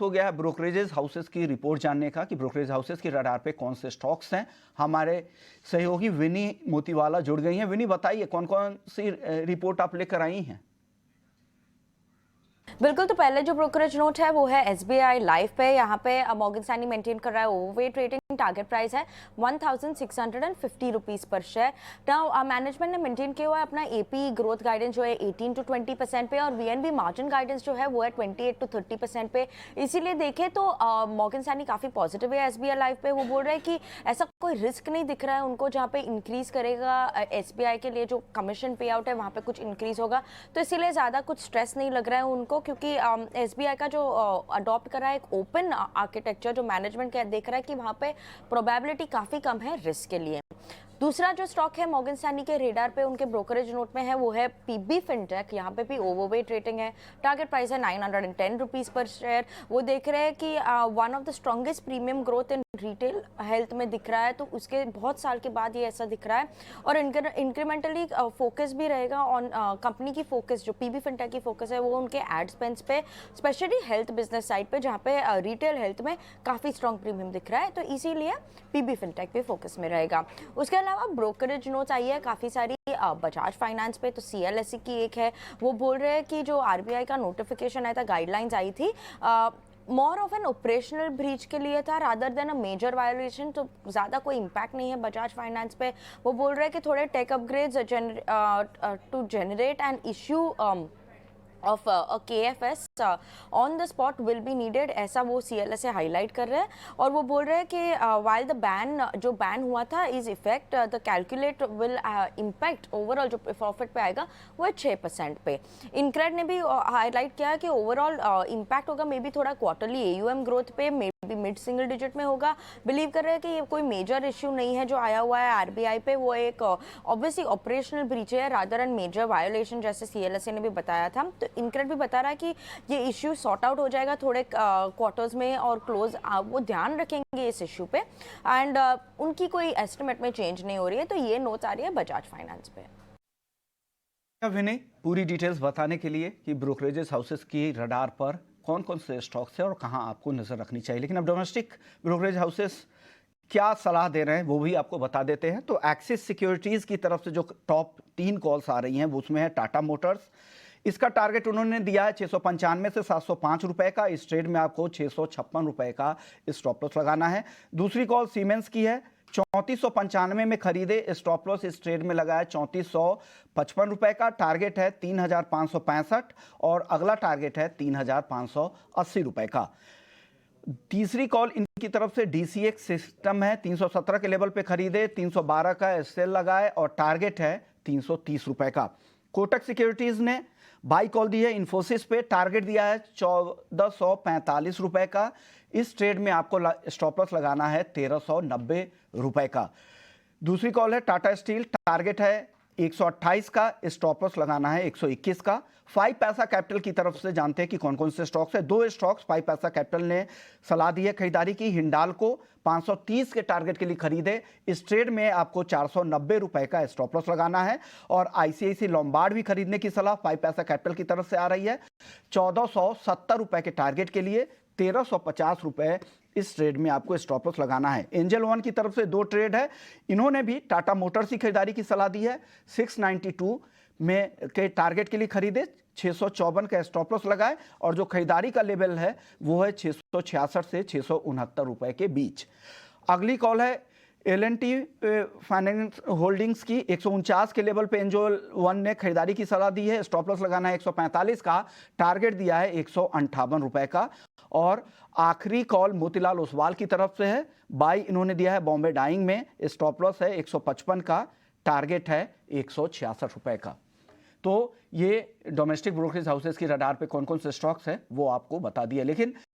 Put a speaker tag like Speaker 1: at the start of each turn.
Speaker 1: हो गया है ब्रोकरेजेस हाउसेस की रिपोर्ट जानने का कि ब्रोकरेज हाउसेस की रडार पे कौन से स्टॉक्स हैं। हमारे सहयोगी विनी मोतीवाला जुड़ गई हैं। विनी, बताइए कौन कौन सी रिपोर्ट आप लेकर आई हैं।
Speaker 2: बिल्कुल, तो पहले जो ब्रोकरेज नोट है वो है एसबीआई लाइफ पे। यहाँ पे मॉर्गन स्टैनली मेंटेन कर रहा है ओवरवेट रेटिंग, टारगेट प्राइस है 1650 रुपीस पर शेयर। नाउ मैनेजमेंट ने मेंटेन किया हुआ है अपना एपी ग्रोथ गाइडेंस जो है 18 to 20% पे, और वीएनबी मार्जिन गाइडेंस जो है वो है 28 to 30% पे। इसीलिए देखें तो मॉर्गन स्टैनली काफ़ी पॉजिटिव है एसबीआई लाइफ पे। वो बोल रहे हैं कि ऐसा कोई रिस्क नहीं दिख रहा है उनको जहाँ पे इंक्रीज करेगा एसबीआई के लिए जो कमीशन पे आउट है वहाँ पे कुछ इंक्रीज होगा, तो इसीलिए ज़्यादा कुछ स्ट्रेस नहीं लग रहा है उनको, क्योंकि एसबीआई का जो अडॉप्ट करा है एक ओपन आर्किटेक्चर, जो मैनेजमेंट देख रहा है कि वहाँ पे प्रोबेबिलिटी काफ़ी कम है रिस्क के लिए। दूसरा जो स्टॉक है मॉर्गन स्टैनली के रेडार पे उनके ब्रोकरेज नोट में है वो है पीबी फिनटेक। यहाँ पे भी ओवरवेट रेटिंग है, टारगेट प्राइस है 910 रुपीज़ पर शेयर। वो देख रहे हैं कि one of the strongest premium growth in retail health में दिख रहा है, तो उसके बहुत साल के बाद ये ऐसा दिख रहा है। और इंक्रीमेंटली फोकस भी रहेगा ऑन कंपनी की फोकस, जो पीबी फिनटेक की फोकस है वो उनके एड स्पेंड्स पे, स्पेशली हेल्थ बिजनेस साइड पे जहाँ पे रिटेल हेल्थ में काफ़ी स्ट्रॉन्ग प्रीमियम दिख रहा है, तो इसीलिए पीबी फिनटेक भी फोकस में रहेगा। उसके अलावा ब्रोकरेज नोट्स आई है काफ़ी सारी बजाज फाइनेंस पे, तो सीएलएससी की एक है। वो बोल रहे हैं कि जो आरबीआई का नोटिफिकेशन आया था, गाइडलाइंस आई थी, more of an operational breach के लिए था rather than a major violation, तो ज़्यादा कोई इम्पैक्ट नहीं है बजाज फाइनेंस पे। वो बोल रहे हैं कि थोड़े tech upgrades to generate and issue of a KFS on the spot will be needed, ऐसा वो CLSA हाईलाइट कर रहे हैं। और वो बोल रहे हैं कि while the ban जो बैन हुआ था is effect the calculate will impact overall जो प्रॉफिट पे आएगा वो है 6% पे। इनक्रेड ने भी हाईलाइट किया है कि ओवरऑल इम्पैक्ट होगा मे बी थोड़ा क्वार्टरली एयूएम ग्रोथ पे, may be mid single digit में होगा। बिलीव कर रहे हैं कि ये कोई मेजर इश्यू नहीं है जो आया हुआ है आरबीआई पे, वो एक ऑब्वियसली ऑपरेशनल ब्रीच है रादर एंड मेजर वायोलेशन, जैसे CLSA ने भी बताया था। तो इनक्रेड भी बता रहा है कि ये इश्यू सॉर्ट आउट हो जाएगा थोड़े क्वार्टर्स में और क्लोज, वो ध्यान रखेंगे इस इश्यू पे, एंड उनकी कोई एस्टिमेट में चेंज नहीं हो रही है। तो ये नोट्स आ रही है बजाज फाइनेंस पे।
Speaker 1: विनय, पूरी डिटेल्स बताने के लिए कि ब्रोकरेजेस हाउसेस की रडार पर कौन कौन से स्टॉक्स हैं और कहां आपको नजर रखनी चाहिए। लेकिन अब डोमेस्टिक ब्रोकरेज हाउसेस क्या सलाह दे रहे हैं वो भी आपको बता देते हैं। तो एक्सिस सिक्योरिटीज की तरफ से जो टॉप 3 कॉल्स आ रही हैं वो उसमें है टाटा मोटर्स। इसका टारगेट उन्होंने दिया है 695 से 705 रुपए का। इस ट्रेड में आपको 656 रुपए का स्टॉप लॉस लगाना है। दूसरी कॉल सीमेंस की है, 3495 में खरीदे, स्टॉप लॉस इस ट्रेड में लगा है 3455 रुपए का। टारगेट है 3565 और अगला टारगेट है 3580 रुपए का। तीसरी कॉल इनकी तरफ से डीसीएक्स सिस्टम है, 317 के लेवल पे खरीदे, 312 का सेल लगाए और टारगेट है 330 रुपए का। कोटक सिक्योरिटीज ने बाई कॉल दी है इन्फोसिस पे, टारगेट दिया है 1445 रुपए का। इस ट्रेड में आपको स्टॉप लॉस लगाना है 1390 रुपए का। दूसरी कॉल है टाटा स्टील, टारगेट है 128 का, स्टॉप लॉस लगाना है 121 का। 5 पैसा कैपिटल की तरफ से जानते हैं कि कौन कौन से स्टॉक्स है। 2 स्टॉक्स 5 पैसा कैपिटल ने सलाह दी है खरीदारी की। हिंडाल्को 530 के टारगेट के लिए खरीदे, इस ट्रेड में आपको 490 रुपए का स्टॉप लॉस लगाना है। और आईसीआईसी लोम्बार्ड भी खरीदने की सलाह 5 पैसा कैपिटल की तरफ से आ रही है, 1470 रुपए के टारगेट के लिए 1350 रुपए इस ट्रेड में आपको स्टॉप लॉस लगाना है। एंजल वन की तरफ से 2 ट्रेड है, इन्होंने भी टाटा मोटर्स की खरीदारी की सलाह दी है। 692 में के टारगेट के लिए खरीदे, 654 का स्टॉप लॉस लगाए और जो खरीदारी का लेवल है वो है 666 से 669 रुपए के बीच। अगली कॉल है L&T फाइनेंस होल्डिंग्स की, 149 के लेवल पे एंजल वन ने खरीदारी की सलाह दी है। स्टॉप लॉस लगाना है 145 का, टारगेट दिया है 158 रुपए का। और आखिरी कॉल मोतीलाल ओसवाल की तरफ से है, बाई इन्होंने दिया है बॉम्बे डाइंग में, स्टॉप लॉस है 155 का, टारगेट है 166 रुपए का। तो ये डोमेस्टिक ब्रोकरेज हाउसेस की रडार पे कौन कौन से स्टॉक्स हैं वो आपको बता दिए। लेकिन